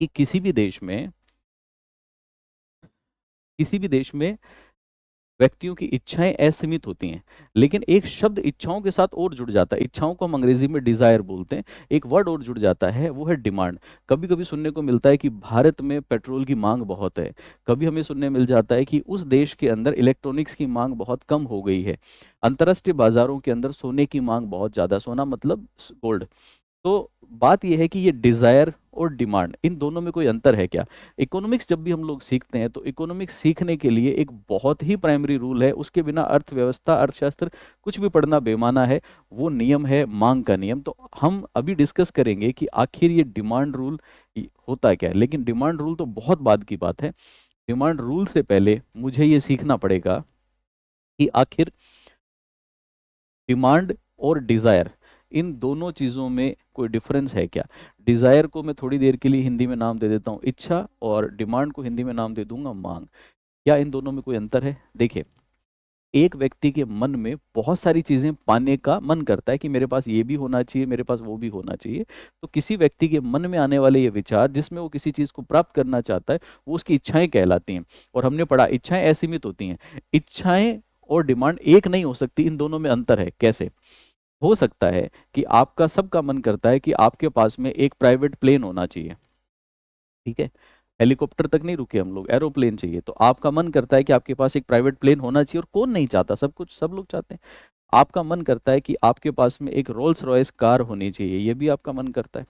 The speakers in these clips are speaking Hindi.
कि किसी भी देश में व्यक्तियों की इच्छाएं असीमित होती हैं, लेकिन एक शब्द इच्छाओं के साथ और जुड़ जाता है। इच्छाओं को हम अंग्रेजी में डिजायर बोलते हैं। एक वर्ड और जुड़ जाता है, वो है डिमांड। कभी कभी सुनने को मिलता है कि भारत में पेट्रोल की मांग बहुत है। कभी हमें सुनने मिल जाता है कि उस देश के अंदर इलेक्ट्रॉनिक्स की मांग बहुत कम हो गई है। अंतर्राष्ट्रीय बाजारों के अंदर सोने की मांग बहुत ज्यादा, सोना मतलब गोल्ड। तो बात यह है कि ये डिजायर और डिमांड, इन दोनों में कोई अंतर है क्या? इकोनॉमिक्स जब भी हम लोग सीखते हैं तो इकोनॉमिक्स सीखने के लिए एक बहुत ही प्राइमरी रूल है, उसके बिना अर्थव्यवस्था अर्थशास्त्र कुछ भी पढ़ना बेमाना है। वो नियम है मांग का नियम। तो हम अभी डिस्कस करेंगे कि आखिर ये डिमांड रूल होता क्या है। लेकिन डिमांड रूल तो बहुत बाद की बात है। डिमांड रूल से पहले मुझे ये सीखना पड़ेगा कि आखिर डिमांड और डिजायर, इन दोनों चीजों में कोई डिफरेंस है क्या? डिजायर को मैं थोड़ी देर के लिए हिंदी में नाम दे देता हूँ इच्छा, और डिमांड को हिंदी में नाम दे दूंगा मांग। क्या इन दोनों में कोई अंतर है? देखिए, एक व्यक्ति के मन में बहुत सारी चीजें पाने का मन करता है कि मेरे पास ये भी होना चाहिए, मेरे पास वो भी होना चाहिए। तो किसी व्यक्ति के मन में आने वाले ये विचार जिसमें वो किसी चीज को प्राप्त करना चाहता है, वो उसकी इच्छाएं कहलाती हैं। और हमने पढ़ा इच्छाएं असीमित होती हैं। इच्छाएं और डिमांड एक नहीं हो सकती, इन दोनों में अंतर है। कैसे हो सकता है कि आपका सबका मन करता है कि आपके पास में एक प्राइवेट प्लेन होना चाहिए, ठीक है? हेलीकॉप्टर तक नहीं रुके हम लोग, एरोप्लेन चाहिए। तो आपका मन करता है कि आपके पास एक प्राइवेट प्लेन होना चाहिए, और कौन नहीं चाहता, सब लोग चाहते हैं। आपका मन करता है कि आपके पास में एक रोल्स रॉयस कार होनी चाहिए, ये भी आपका मन करता है।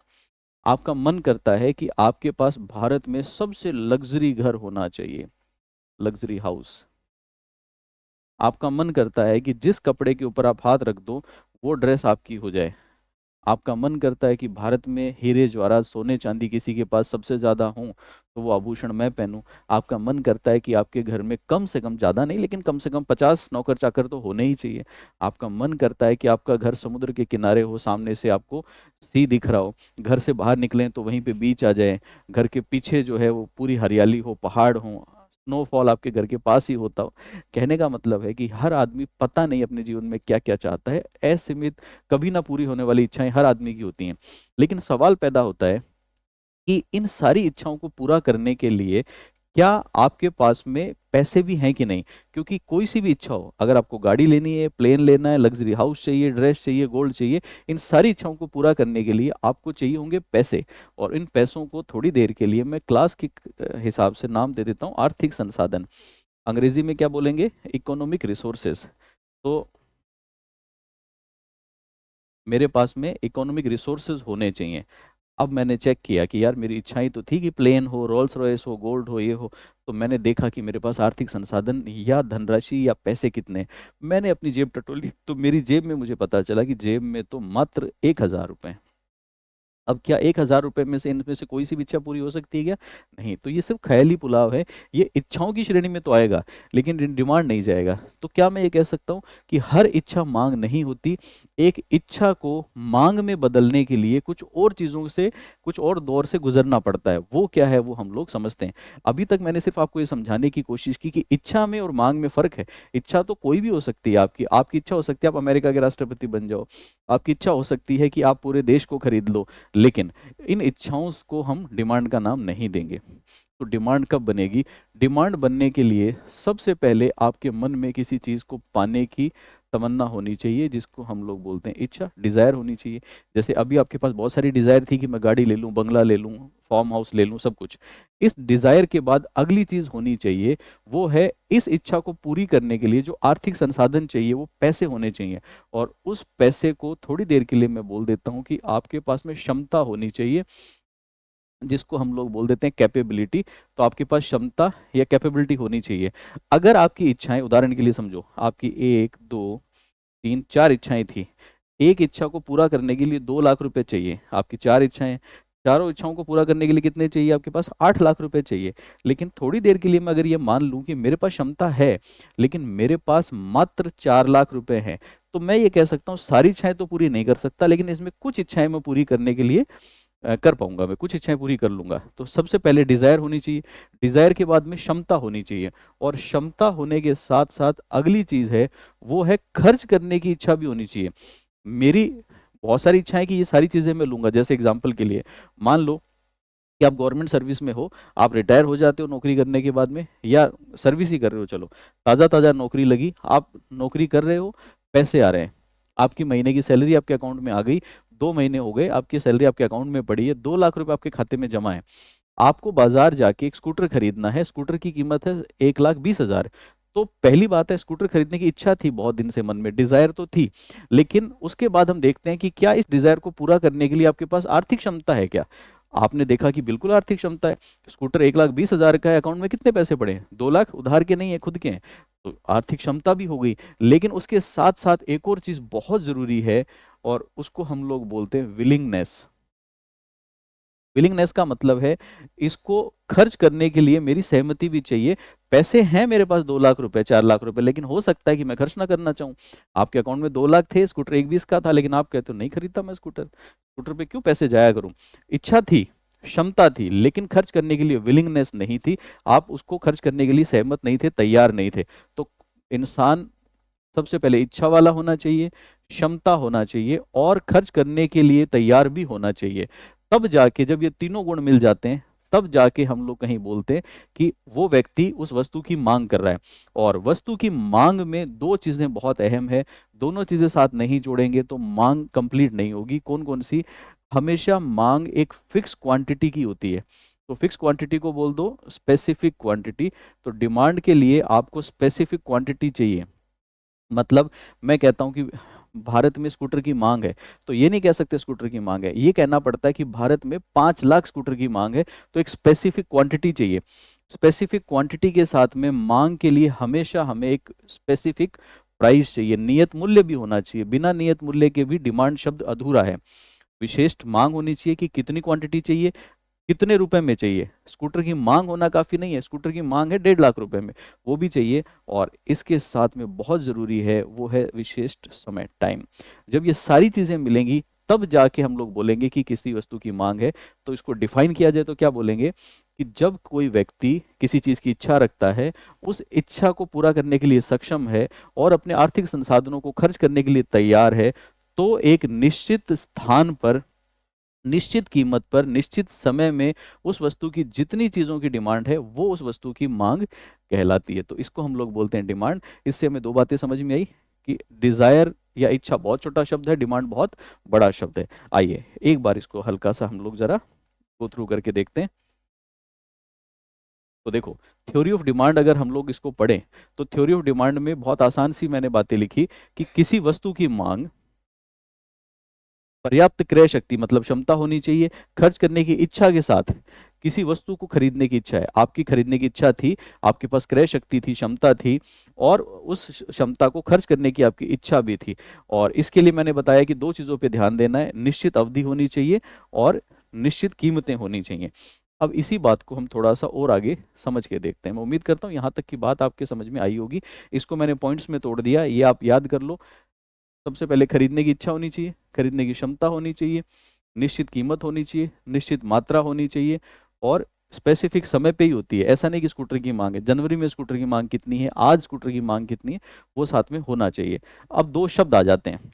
आपका मन करता है कि आपके पास भारत में सबसे लग्जरी घर होना चाहिए, लग्जरी हाउस। आपका मन करता है कि जिस कपड़े के ऊपर आप हाथ रख दो वो ड्रेस आपकी हो जाए। आपका मन करता है कि भारत में हीरे जवाहरात सोने चांदी किसी के पास सबसे ज्यादा हों, तो वो आभूषण मैं पहनूं। आपका मन करता है कि आपके घर में कम से कम, ज्यादा नहीं लेकिन कम से कम 50 नौकर चाकर तो होने ही चाहिए। आपका मन करता है कि आपका घर समुद्र के किनारे हो, सामने से आपको सी दिख रहा हो, घर से बाहर निकलें तो वहीं पे बीच आ जाए, घर के पीछे जो है वो पूरी हरियाली हो, पहाड़ हो, स्नोफॉल आपके घर के पास ही होता हो। कहने का मतलब है कि हर आदमी पता नहीं अपने जीवन में क्या क्या चाहता है। असीमित, कभी ना पूरी होने वाली इच्छाएं हर आदमी की होती हैं। लेकिन सवाल पैदा होता है कि इन सारी इच्छाओं को पूरा करने के लिए क्या आपके पास में पैसे भी हैं कि नहीं? क्योंकि कोई सी भी इच्छा हो, अगर आपको गाड़ी लेनी है, प्लेन लेना है, लग्जरी हाउस चाहिए, ड्रेस चाहिए, गोल्ड चाहिए, इन सारी इच्छाओं को पूरा करने के लिए आपको चाहिए होंगे पैसे। और इन पैसों को थोड़ी देर के लिए मैं क्लास के हिसाब से नाम दे देता हूँ आर्थिक संसाधन। अंग्रेजी में क्या बोलेंगे? Economic resources. तो मेरे पास में इकोनॉमिक रिसोर्सेज होने चाहिए। अब मैंने चेक किया कि यार मेरी इच्छाएं तो थी कि प्लेन हो, रोल्स रॉयस हो, गोल्ड हो, ये हो। तो मैंने देखा कि मेरे पास आर्थिक संसाधन या धनराशि या पैसे कितने हैं। मैंने अपनी जेब टटोली तो मेरी जेब में मुझे पता चला कि जेब में तो मात्र 1,000 रुपये। अब क्या 1,000 रुपये में से इनमें से कोई सी भी इच्छा पूरी हो सकती है क्या? नहीं। तो ये सिर्फ ख्याली पुलाव है। ये इच्छाओं की श्रेणी में तो आएगा, लेकिन डिमांड नहीं जाएगा। तो क्या मैं ये कह सकता हूँ कि हर इच्छा मांग नहीं होती? एक इच्छा को मांग में बदलने के लिए कुछ और चीजों से, कुछ और दौर से गुजरना पड़ता है। वो क्या है वो हम लोग समझते हैं। अभी तक मैंने सिर्फ आपको ये समझाने की कोशिश की कि इच्छा में और मांग में फर्क है। इच्छा तो कोई भी हो सकती है। आपकी आपकी इच्छा हो सकती है आप अमेरिका के राष्ट्रपति बन जाओ। आपकी इच्छा हो सकती है कि आप पूरे देश को खरीद लो। लेकिन इन इच्छाओं को हम डिमांड का नाम नहीं देंगे। तो डिमांड कब बनेगी? डिमांड बनने के लिए सबसे पहले आपके मन में किसी चीज को पाने की तमन्ना होनी चाहिए, जिसको हम लोग बोलते हैं इच्छा, डिजायर होनी चाहिए। जैसे अभी आपके पास बहुत सारी डिजायर थी कि मैं गाड़ी ले लूं, बंगला ले लूं, फार्म हाउस ले लूं, सब कुछ। इस डिजायर के बाद अगली चीज होनी चाहिए, वो है इस इच्छा को पूरी करने के लिए जो आर्थिक संसाधन चाहिए, वो पैसे होने चाहिए। और उस पैसे को थोड़ी देर के लिए मैं बोल देता हूँ कि आपके पास में क्षमता होनी चाहिए, जिसको हम लोग बोल देते हैं कैपेबिलिटी। तो आपके पास क्षमता या कैपेबिलिटी होनी चाहिए। अगर आपकी इच्छाएं, उदाहरण के लिए समझो, आपकी 1, 2, 3, 4 इच्छाएं थी। एक इच्छा को पूरा करने के लिए 2 लाख रुपए चाहिए। आपकी 4 इच्छाएं, चारों इच्छाओं को पूरा करने के लिए कितने चाहिए? आपके पास 8 लाख रुपए चाहिए। लेकिन थोड़ी देर के लिए मैं अगर ये मान लूं कि मेरे पास क्षमता है, लेकिन मेरे पास मात्र 4 लाख रुपए हैं, तो मैं ये कह सकता हूँ सारी इच्छाएं तो पूरी नहीं कर सकता, लेकिन इसमें कुछ इच्छाएं मैं पूरी करने के लिए कर पाऊंगा, मैं कुछ इच्छाएं पूरी कर लूंगा। तो सबसे पहले डिजायर होनी चाहिए। डिजायर के बाद में क्षमता होनी चाहिए। और क्षमता होने के साथ साथ अगली चीज है, वो है खर्च करने की इच्छा भी होनी चाहिए। मेरी बहुत सारी इच्छाएं कि ये सारी चीजें मैं लूंगा। जैसे एग्जांपल के लिए मान लो कि आप गवर्नमेंट सर्विस में हो, आप रिटायर हो जाते हो नौकरी करने के बाद में, या सर्विस ही कर रहे हो, चलो ताज़ा ताज़ा नौकरी लगी, आप नौकरी कर रहे हो, पैसे आ रहे हैं, आपकी महीने की सैलरी आपके अकाउंट में आ गई, 2 महीने हो गए, आपकी सैलरी आपके अकाउंट में पड़ी है, 2 लाख रुपए आपके खाते में जमा है। आपको बाजार जाके एक स्कूटर खरीदना है, स्कूटर की कीमत है 1,20,000। तो पहली बात है, स्कूटर खरीदने की इच्छा थी बहुत दिन से मन में, डिजायर तो थी, लेकिन उसके बाद हम देखते हैं कि क्या इस डिजायर को पूरा करने के लिए आपके पास आर्थिक क्षमता है क्या। आपने देखा कि बिल्कुल आर्थिक क्षमता है, स्कूटर 1,20,000 का है, अकाउंट में कितने पैसे पड़े हैं, 2 लाख उधार के नहीं है, खुद के हैं। तो आर्थिक क्षमता भी हो गई, लेकिन उसके साथ साथ एक और चीज बहुत जरूरी है, और उसको हम लोग बोलते हैं विलिंगनेस। विलिंगनेस का मतलब है, इसको खर्च करने के लिए मेरी सहमति भी चाहिए। पैसे हैं मेरे पास 2 लाख रुपए, 4 लाख रुपए, लेकिन हो सकता है कि मैं खर्च ना करना चाहूँ। आपके अकाउंट में 2 लाख थे, स्कूटर 1,20 का था, लेकिन आप कहते हो नहीं खरीदता मैं स्कूटर, स्कूटर पे क्यों पैसे जाया करूं। इच्छा थी, क्षमता थी, लेकिन खर्च करने के लिए विलिंगनेस नहीं थी, आप उसको खर्च करने के लिए सहमत नहीं थे, तैयार नहीं थे। तो इंसान सबसे पहले इच्छा वाला होना चाहिए, क्षमता होना चाहिए, और खर्च करने के लिए तैयार भी होना चाहिए। तब जाके जब ये तीनों गुण मिल जाते हैं, तब जाके हम लोग कहीं बोलते हैं कि वो व्यक्ति उस वस्तु की मांग कर रहा है। और वस्तु की मांग में दो चीजें बहुत अहम है, दोनों चीजें साथ नहीं जोड़ेंगे तो मांग कंप्लीट नहीं होगी। कौन कौन सी? हमेशा मांग एक फिक्स क्वांटिटी की होती है, तो फिक्स क्वांटिटी को बोल दो स्पेसिफिक क्वांटिटी। तो डिमांड के लिए आपको स्पेसिफिक क्वांटिटी चाहिए। मतलब मैं कहता हूं कि भारत में स्कूटर की मांग है, तो ये नहीं कह सकते स्कूटर की मांग है, ये कहना पड़ता है कि भारत में 5 लाख स्कूटर की मांग है। तो एक स्पेसिफिक क्वांटिटी चाहिए। स्पेसिफिक क्वांटिटी के साथ में मांग के लिए हमेशा हमें एक स्पेसिफिक प्राइस चाहिए, नियत मूल्य भी होना चाहिए। बिना नियत मूल्य के भी डिमांड शब्द अधूरा है। विशेष मांग होनी चाहिए कि कितनी क्वांटिटी चाहिए, कितने रुपए में चाहिए। स्कूटर की मांग होना काफी नहीं है, स्कूटर की मांग है 1,50,000 रुपए में, वो भी चाहिए। और इसके साथ में बहुत जरूरी है, वो है विशिष्ट समय, टाइम। जब ये सारी चीजें मिलेंगी, तब जाके हम लोग बोलेंगे कि किसी वस्तु की मांग है। तो इसको डिफाइन किया जाए तो क्या बोलेंगे कि जब कोई व्यक्ति किसी चीज की इच्छा रखता है, उस इच्छा को पूरा करने के लिए सक्षम है, और अपने आर्थिक संसाधनों को खर्च करने के लिए तैयार है, तो एक निश्चित स्थान पर, निश्चित कीमत पर, निश्चित समय में उस वस्तु की जितनी चीजों की डिमांड है, वो उस वस्तु की मांग कहलाती है। तो इसको हम लोग बोलते हैं डिमांड। इससे हमें दो बातें समझ में आई कि डिजायर या इच्छा बहुत छोटा शब्द है, डिमांड बहुत बड़ा शब्द है। आइए एक बार इसको हल्का सा हम लोग जरा गो थ्रू करके देखते हैं। तो देखो, थ्योरी ऑफ डिमांड अगर हम लोग इसको पढ़ें, तो थ्योरी ऑफ डिमांड में बहुत आसान सी मैंने बातें लिखी कि किसी वस्तु की मांग, पर्याप्त क्रय शक्ति मतलब क्षमता होनी चाहिए, खर्च करने की इच्छा के साथ। किसी वस्तु को खरीदने की इच्छा है, आपकी खरीदने की इच्छा थी, आपके पास क्रय शक्ति थी, क्षमता थी, और उस क्षमता को खर्च करने की आपकी इच्छा भी थी। और इसके लिए मैंने बताया कि दो चीजों पे ध्यान देना है, निश्चित अवधि होनी चाहिए और निश्चित कीमतें होनी चाहिए। अब इसी बात को हम थोड़ा सा और आगे समझ के देखते हैं। मैं उम्मीद करता हूँ यहाँ तक की बात आपके समझ में आई होगी। इसको मैंने पॉइंट्स में तोड़ दिया, ये आप याद कर लो। सबसे पहले खरीदने की इच्छा होनी चाहिए, खरीदने की क्षमता होनी चाहिए, निश्चित कीमत होनी चाहिए, निश्चित मात्रा होनी चाहिए, और स्पेसिफिक समय पे ही होती है। ऐसा नहीं कि स्कूटर की मांग है, जनवरी में स्कूटर की मांग कितनी है, आज स्कूटर की मांग कितनी है, वो साथ में होना चाहिए। अब दो शब्द आ जाते हैं,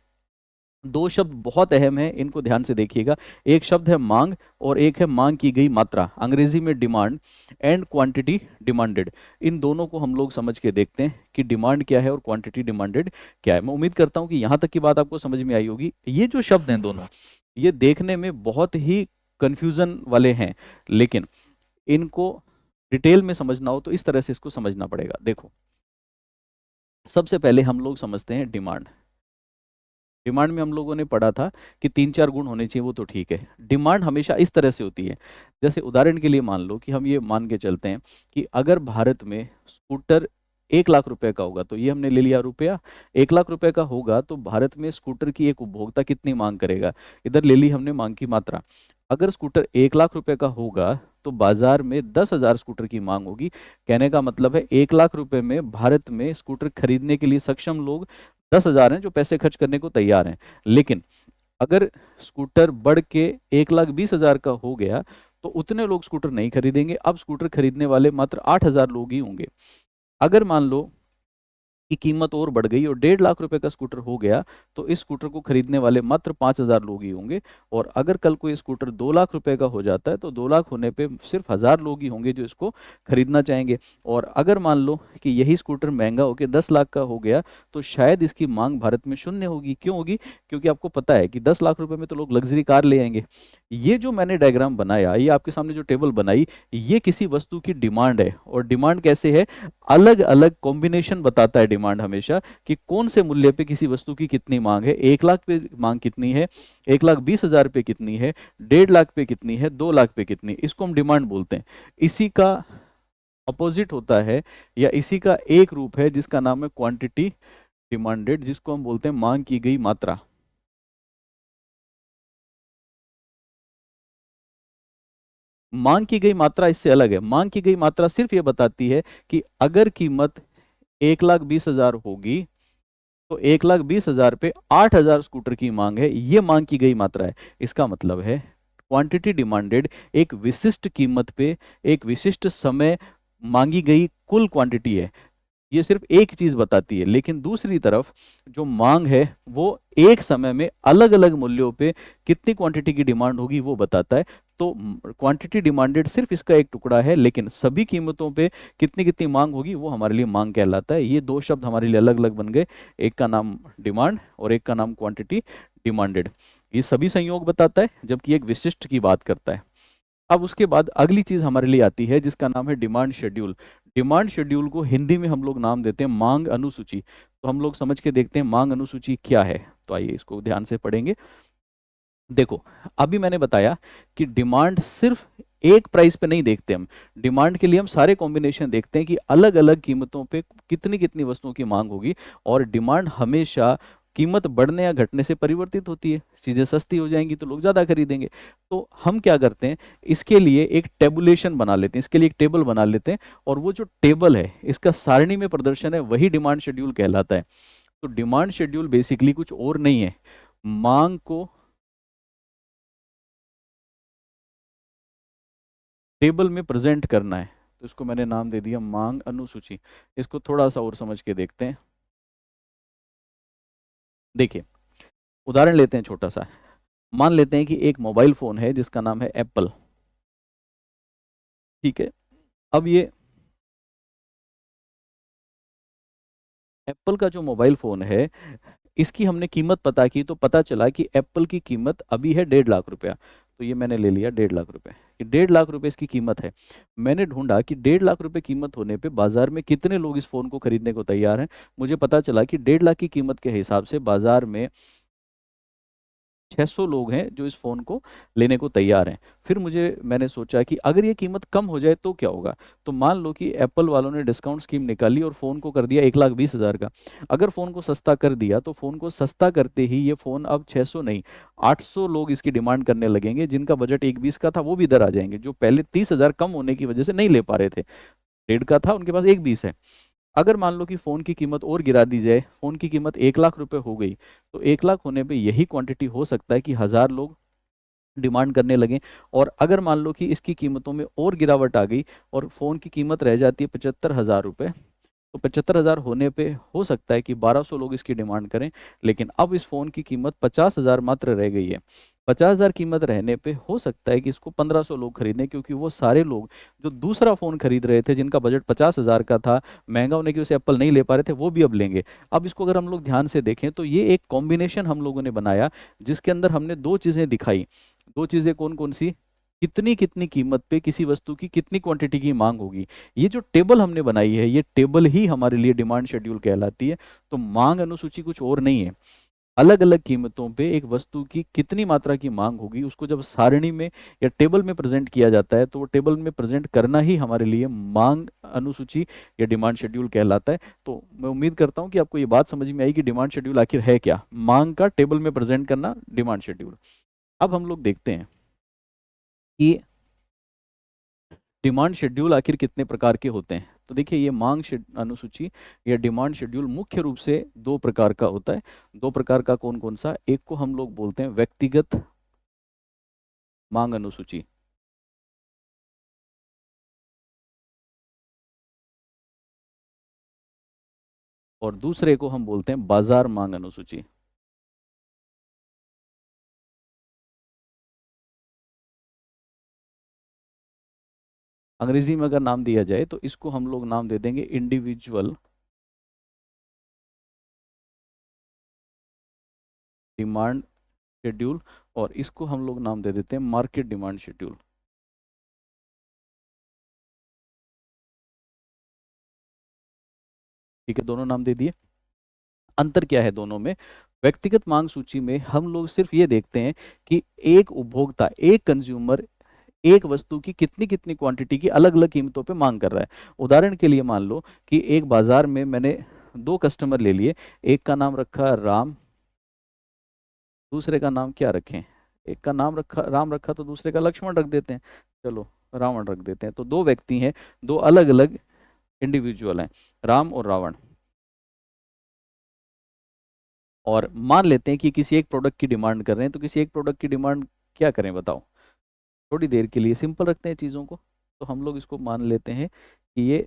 दो शब्द बहुत अहम है, इनको ध्यान से देखिएगा। एक शब्द है मांग, और एक है मांग की गई मात्रा, अंग्रेजी में डिमांड, एंड क्वांटिटी डिमांडेड। इन दोनों को हम लोग समझ के देखते हैं कि डिमांड क्या है और क्वांटिटी डिमांडेड क्या है। मैं उम्मीद करता हूं कि यहां तक की बात आपको समझ में आई होगी। ये जो शब्द हैं दोनों, ये देखने में बहुत ही कंफ्यूजन वाले हैं, लेकिन इनको डिटेल में समझना हो तो इस तरह से इसको समझना पड़ेगा। देखो, सबसे पहले हम लोग समझते हैं डिमांड। डिमांड में हम लोगों ने पढ़ा था कि 3-4 गुण होने चाहिए, वो तो ठीक है। डिमांड हमेशा इस तरह से होती है, जैसे उदाहरण के लिए मान लो कि हम ये मान के चलते हैं कि अगर भारत में स्कूटर 1 लाख रुपए का होगा, तो ये हमने ले लिया रुपया, 1 लाख रुपए का होगा, तो भारत में स्कूटर की एक उपभोक्ता कितनी मांग करेगा, इधर ले ली हमने मांग की मात्रा। अगर स्कूटर 1 लाख रुपए का होगा, तो बाजार में 10,000 स्कूटर की मांग होगी। कहने का मतलब है 1 लाख रुपए में भारत में स्कूटर खरीदने के लिए सक्षम लोग 10,000 हैं जो पैसे खर्च करने को तैयार हैं। लेकिन अगर स्कूटर बढ़ के 1,20,000 का हो गया, तो उतने लोग स्कूटर नहीं खरीदेंगे, अब स्कूटर खरीदने वाले मात्र 8,000 लोग ही होंगे। अगर मान लो की कीमत और बढ़ गई और 1.5 लाख रुपए का स्कूटर हो गया, तो इस स्कूटर को खरीदने वाले मात्र 5,000 लोग ही होंगे। और अगर कल को ये स्कूटर 2 लाख रुपए का हो जाता है, तो 2 लाख होने पे सिर्फ 1,000 लोग ही होंगे जो इसको खरीदना चाहेंगे। और अगर मान लो कि यही स्कूटर महंगा होकर 10 लाख का हो गया, तो शायद इसकी मांग भारत में शून्य होगी। क्यों होगी? क्योंकि आपको पता है कि 10 लाख रुपए में तो लोग लग्जरी कार ले आएंगे। ये जो मैंने डायग्राम बनाया, ये आपके सामने जो टेबल बनाई, ये किसी वस्तु की डिमांड है। और डिमांड कैसे है? अलग अलग कॉम्बिनेशन बताता है डिमांड हमेशा, कि कौन से मूल्य पे किसी वस्तु की कितनी मांग है। 1 लाख पे मांग कितनी है, 1,20,000 पे कितनी है, 1.5 लाख पे कितनी है, 2 लाख पे कितनी, इसको हम डिमांड बोलते हैं। इसी का अपोजिट होता है, या इसी का एक रूप है जिसका नाम है क्वांटिटी डिमांडेड, जिसको हम बोलते हैं मांग की गई मात्रा। मांग की गई मात्रा इससे अलग है। मांग की गई मात्रा सिर्फ ये बताती है कि अगर कीमत 1,20,000 होगी, तो 1,20,000 पे 8,000 स्कूटर की मांग है, ये मांग की गई मात्रा है। इसका मतलब है क्वांटिटी डिमांडेड एक विशिष्ट कीमत पे एक विशिष्ट समय मांगी गई कुल क्वांटिटी है। ये सिर्फ एक चीज बताती है। लेकिन दूसरी तरफ जो मांग है, वो एक समय में अलग अलग मूल्यों पे कितनी क्वांटिटी की डिमांड होगी वो बताता है। तो क्वांटिटी डिमांडेड सिर्फ इसका एक टुकड़ा है, लेकिन सभी कीमतों पे कितनी कितनी मांग होगी वो हमारे लिए मांग कहलाता है। ये दो शब्द हमारे लिए अलग अलग बन गए, एक का नाम डिमांड और एक का नाम क्वांटिटी डिमांडेड। ये सभी संयोग बताता है, जबकि एक विशिष्ट की बात करता है। अब उसके बाद अगली चीज हमारे लिए आती है जिसका नाम है डिमांड शेड्यूल। डिमांड शेड्यूल को हिंदी में हम लोग नाम देते हैं मांग अनुसूची। तो हम लोग समझ के देखते हैं मांग अनुसूची क्या है। तो आइए इसको ध्यान से पढ़ेंगे। देखो, अभी मैंने बताया कि डिमांड सिर्फ एक प्राइस पे नहीं देखते हम। डिमांड के लिए हम सारे कॉम्बिनेशन देखते हैं कि अलग अलग कीमतों पे कितनी कितनी वस्तुओं की मांग होगी। और डिमांड हमेशा कीमत बढ़ने या घटने से परिवर्तित होती है। चीजें सस्ती हो जाएंगी तो लोग ज्यादा खरीदेंगे। तो हम क्या करते हैं, इसके लिए एक टेबुलेशन बना लेते हैं, इसके लिए एक टेबल बना लेते हैं। और वो जो टेबल है, इसका सारणी में प्रदर्शन है, वही डिमांड शेड्यूल कहलाता है। तो डिमांड शेड्यूल बेसिकली कुछ और नहीं है, मांग को टेबल में प्रेजेंट करना है। तो इसको मैंने नाम दे दिया मांग अनुसूची। इसको थोड़ा सा और समझ के देखते हैं। देखिए, उदाहरण लेते हैं छोटा सा। मान लेते हैं कि एक मोबाइल फोन है जिसका नाम है एप्पल। ठीक है। अब ये एप्पल का जो मोबाइल फोन है, इसकी हमने कीमत पता की, तो पता चला कि एप्पल की कीमत अभी है 1.5 लाख रुपया। तो ये मैंने ले लिया 1.5 लाख रुपए, कि 1.5 लाख रुपए इसकी कीमत है। मैंने ढूंढा कि 1.5 लाख रुपए कीमत होने पे बाजार में कितने लोग इस फोन को खरीदने को तैयार हैं। मुझे पता चला कि 1.5 लाख की कीमत के हिसाब से बाजार में 600 लोग हैं जो इस फोन को लेने को तैयार हैं। फिर मैंने सोचा कि अगर ये कीमत कम हो जाए तो क्या होगा। तो मान लो कि एप्पल वालों ने डिस्काउंट स्कीम निकाली और फोन को कर दिया 1,20,000 का। अगर फोन को सस्ता कर दिया, तो फोन को सस्ता करते ही ये फोन अब 600 नहीं, 800 लोग इसकी डिमांड करने लगेंगे, जिनका बजट 1,20 का था वो भी इधर आ जाएंगे, जो पहले 30,000 कम होने की वजह से नहीं ले पा रहे थे। 1.5 का था, उनके पास 1,20 है। अगर मान लो कि फ़ोन की कीमत और गिरा दी जाए, फ़ोन की कीमत 1 लाख रुपए हो गई, तो 1 लाख होने पे यही क्वांटिटी हो सकता है कि 1,000 लोग डिमांड करने लगें। और अगर मान लो कि इसकी कीमतों में और गिरावट आ गई और फ़ोन की कीमत रह जाती है 75,000 रुपये, तो 75,000 होने पे हो सकता है कि 1,200 लोग इसकी डिमांड करें। लेकिन अब इस फ़ोन की कीमत 50,000 मात्र रह गई है। 50,000 कीमत रहने पे हो सकता है कि इसको 1,500 लोग खरीदें, क्योंकि वो सारे लोग जो दूसरा फ़ोन खरीद रहे थे, जिनका बजट 50,000 का था, महंगा होने की वजह से एप्पल नहीं ले पा रहे थे, वो भी अब लेंगे। अब इसको अगर हम लोग ध्यान से देखें, तो ये एक कॉम्बिनेशन हम लोगों ने बनाया, जिसके अंदर हमने दो चीज़ें दिखाई। दो चीज़ें कौन कौन सी? कितनी कितनी कीमत पे किसी वस्तु की कितनी क्वांटिटी की मांग होगी। ये जो टेबल हमने बनाई है, ये टेबल ही हमारे लिए डिमांड शेड्यूल कहलाती है। तो मांग अनुसूची कुछ और नहीं है। अलग अलग कीमतों पे एक वस्तु की कितनी मात्रा की मांग होगी, उसको जब सारणी में या टेबल में प्रेजेंट किया जाता है, तो वो टेबल में प्रेजेंट करना ही हमारे लिए मांग अनुसूची या डिमांड शेड्यूल कहलाता है। तो मैं उम्मीद करता हूँ कि आपको ये बात समझ में आई कि डिमांड शेड्यूल आखिर है क्या। मांग का टेबल में प्रेजेंट करना डिमांड शेड्यूल। अब हम लोग देखते हैं कि डिमांड शेड्यूल आखिर कितने प्रकार के होते हैं। तो देखिए, ये अनुसूची या डिमांड शेड्यूल मुख्य रूप से दो प्रकार का होता है। दो प्रकार का कौन कौन सा? एक को हम लोग बोलते हैं व्यक्तिगत मांग अनुसूची, और दूसरे को हम बोलते हैं बाजार मांग अनुसूची। अंग्रेजी में अगर नाम दिया जाए तो इसको हम लोग नाम दे देंगे इंडिविजुअल डिमांड शेड्यूल, और इसको हम लोग नाम दे देते हैं मार्केट डिमांड शेड्यूल। ठीक है, दोनों नाम दे दिए। अंतर क्या है दोनों में? व्यक्तिगत मांग सूची में हम लोग सिर्फ ये देखते हैं कि एक उपभोक्ता, एक कंज्यूमर एक वस्तु की कितनी कितनी क्वांटिटी की अलग अलग कीमतों पे मांग कर रहा है। उदाहरण के लिए मान लो कि एक बाजार में मैंने दो कस्टमर ले लिए, एक का नाम रखा राम, दूसरे का नाम क्या रखें? एक का नाम रखा राम रखा तो दूसरे का लक्ष्मण रख देते हैं, चलो रावण रख देते हैं। तो दो व्यक्ति हैं, दो अलग अलग इंडिविजुअल हैं, राम और रावण। और मान लेते हैं कि किसी एक प्रोडक्ट की डिमांड कर रहे हैं, तो किसी एक प्रोडक्ट की डिमांड क्या करें बताओ? थोड़ी देर के लिए सिंपल रखते हैं चीज़ों को, तो हम लोग इसको मान लेते हैं कि ये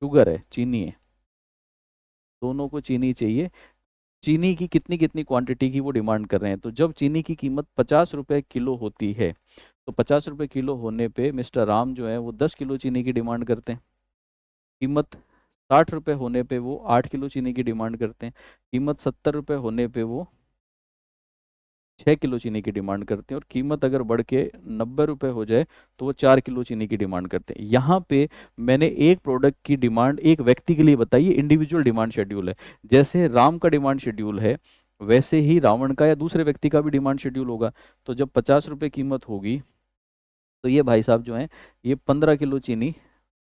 शुगर है, चीनी है, दोनों को चीनी चाहिए। चीनी की कितनी कितनी क्वांटिटी की वो डिमांड कर रहे हैं। तो जब चीनी की कीमत 50 रुपये किलो होती है, तो 50 रुपये किलो होने पे मिस्टर राम जो है वो 10 किलो चीनी की डिमांड करते हैं। कीमत 60 रुपये होने पे वो 8 किलो चीनी की डिमांड करते हैं। कीमत 70 रुपये होने पे वो 6 किलो चीनी की डिमांड करते हैं। और कीमत अगर बढ़ के 90 रुपये हो जाए तो वो 4 किलो चीनी की डिमांड करते हैं। यहाँ पे मैंने एक प्रोडक्ट की डिमांड एक व्यक्ति के लिए बताई, इंडिविजुअल डिमांड शेड्यूल है। जैसे राम का डिमांड शेड्यूल है, वैसे ही रावण का या दूसरे व्यक्ति का भी डिमांड शेड्यूल होगा। तो जब 50 रुपये कीमत होगी, तो ये भाई साहब जो हैं ये 15 किलो चीनी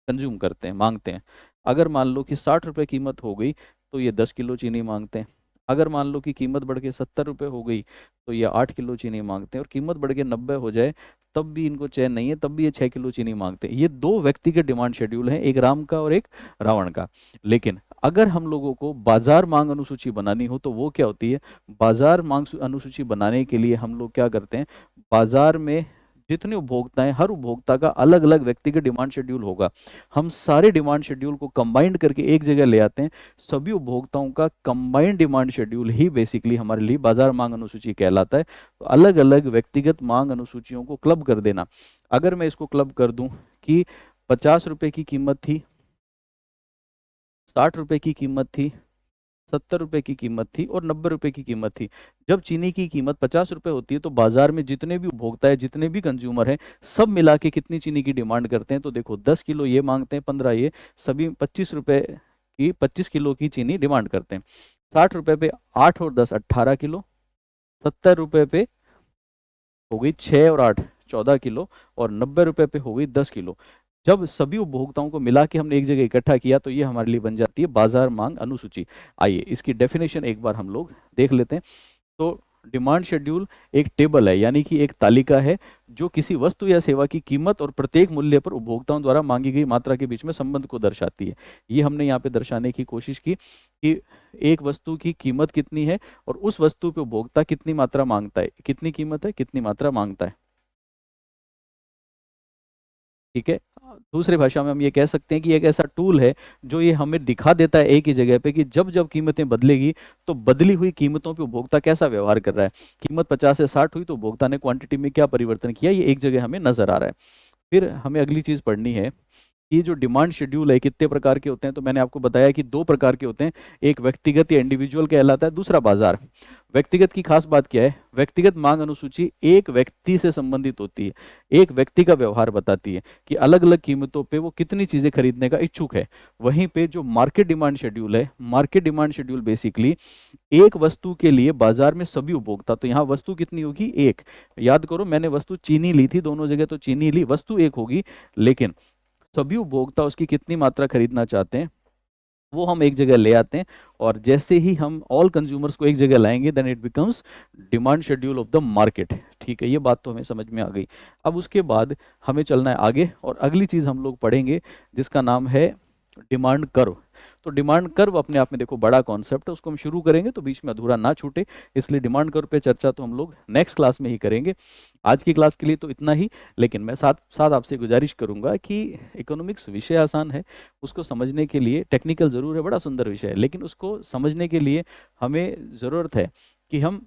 कंज्यूम करते हैं, मांगते हैं। अगर मान लो कि 60 रुपये कीमत हो गई, तो ये 10 किलो चीनी मांगते हैं। अगर मान लो कि कीमत बढ़ के 70 रुपये हो गई, तो ये 8 किलो चीनी मांगते हैं। और कीमत बढ़ के 90 हो जाए तब भी इनको चैन नहीं है, तब भी ये 6 किलो चीनी मांगते हैं। ये दो व्यक्तिगत डिमांड शेड्यूल हैं, एक राम का और एक रावण का। लेकिन अगर हम लोगों को बाजार मांग अनुसूची बनानी हो तो वो क्या होती है? बाजार मांग अनुसूची बनाने के लिए हम लोग क्या करते हैं, बाजार में जितने उपभोक्ता हैं, हर उपभोक्ता का अलग अलग व्यक्तिगत डिमांड शेड्यूल होगा। हम सारे डिमांड शेड्यूल को कंबाइंड करके एक जगह ले आते हैं। सभी उपभोक्ताओं का कंबाइंड डिमांड शेड्यूल ही बेसिकली हमारे लिए बाजार मांग अनुसूची कहलाता है। तो अलग अलग व्यक्तिगत मांग अनुसूचियों को क्लब कर देना। अगर मैं इसको क्लब कर दूं कि 50 रुपये की कीमत थी, 60 रुपये की कीमत थी, 70 रुपये की कीमत थी और 90 रुपये की कीमत थी। जब चीनी की कीमत 50 रुपये होती है, तो बाजार में जितने भी उपभोक्ता है, जितने भी कंज्यूमर हैं, सब मिला के कितनी चीनी की डिमांड करते हैं? तो देखो 10 किलो ये मांगते हैं, 15 ये, सभी 25 रुपये की 25 किलो की चीनी डिमांड करते हैं। 60 रुपये पे 8 और 10 18 किलो, 70 रुपये पे हो गई 6 और 8 14 किलो, और 90 रुपये पे हो गई 10 किलो। जब सभी उपभोक्ताओं को मिला के हमने एक जगह इकट्ठा किया, तो ये हमारे लिए बन जाती है बाजार मांग अनुसूची। आइए इसकी डेफिनेशन एक बार हम लोग देख लेते हैं। तो डिमांड शेड्यूल एक टेबल है, यानी कि एक तालिका है, जो किसी वस्तु या सेवा की कीमत और प्रत्येक मूल्य पर उपभोक्ताओं द्वारा मांगी गई मात्रा के बीच में संबंध को दर्शाती है। ये हमने यहाँ पे दर्शाने की कोशिश की कि एक वस्तु की कीमत कितनी है और उस वस्तु पे उपभोक्ता कितनी मात्रा मांगता है, कितनी कीमत है कितनी मात्रा मांगता है। ठीक है, दूसरी भाषा में हम ये कह सकते हैं कि एक ऐसा टूल है जो ये हमें दिखा देता है एक ही जगह पे कि जब जब कीमतें बदलेगी, तो बदली हुई कीमतों पे उपभोक्ता कैसा व्यवहार कर रहा है। कीमत 50 से 60 हुई तो उपभोक्ता ने क्वांटिटी में क्या परिवर्तन किया, ये एक जगह हमें नजर आ रहा है। फिर हमें अगली चीज पढ़नी है, ये जो डिमांड शेड्यूल है कितने प्रकार के होते हैं। तो मैंने आपको बताया कि दो प्रकार के होते हैं, एक व्यक्तिगत या इंडिविजुअल कहलाता है, दूसरा बाजार। व्यक्तिगत की खास बात क्या है? व्यक्तिगत मांग अनुसूची एक व्यक्ति से संबंधित होती है, एक व्यक्ति का व्यवहार बताती है कि अलग अलग कीमतों पे वो कितनी चीजें खरीदने का इच्छुक है। वहीं पे जो मार्केट डिमांड शेड्यूल है, मार्केट डिमांड शेड्यूल बेसिकली एक वस्तु के लिए बाजार में सभी उपभोक्ता, तो यहाँ वस्तु कितनी होगी? एक। याद करो मैंने वस्तु चीनी ली थी, दोनों जगह तो चीनी ली, वस्तु एक होगी, लेकिन सभी उपभोक्ता उसकी कितनी मात्रा खरीदना चाहते हैं वो हम एक जगह ले आते हैं। और जैसे ही हम ऑल कंज्यूमर्स को एक जगह लाएंगे, then it becomes demand schedule of the market. ठीक है, ये बात तो हमें समझ में आ गई। अब उसके बाद हमें चलना है आगे, और अगली चीज हम लोग पढ़ेंगे जिसका नाम है डिमांड कर्व। तो डिमांड कर्व अपने आप में देखो बड़ा कॉन्सेप्ट है, उसको हम शुरू करेंगे तो बीच में अधूरा ना छूटे, इसलिए डिमांड कर्व पे चर्चा तो हम लोग नेक्स्ट क्लास में ही करेंगे। आज की क्लास के लिए तो इतना ही, लेकिन मैं साथ साथ आपसे गुजारिश करूंगा कि इकोनॉमिक्स विषय आसान है, उसको समझने के लिए टेक्निकल ज़रूर है, बड़ा सुंदर विषय है, लेकिन उसको समझने के लिए हमें ज़रूरत है कि हम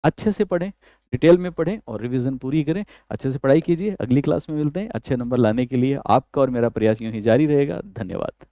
अच्छे से पढ़ें, डिटेल में पढ़ें और रिवीजन पूरी करें। अच्छे से पढ़ाई कीजिए, अगली क्लास में मिलते हैं। अच्छे नंबर लाने के लिए आपका और मेरा प्रयास यूं ही जारी रहेगा। धन्यवाद।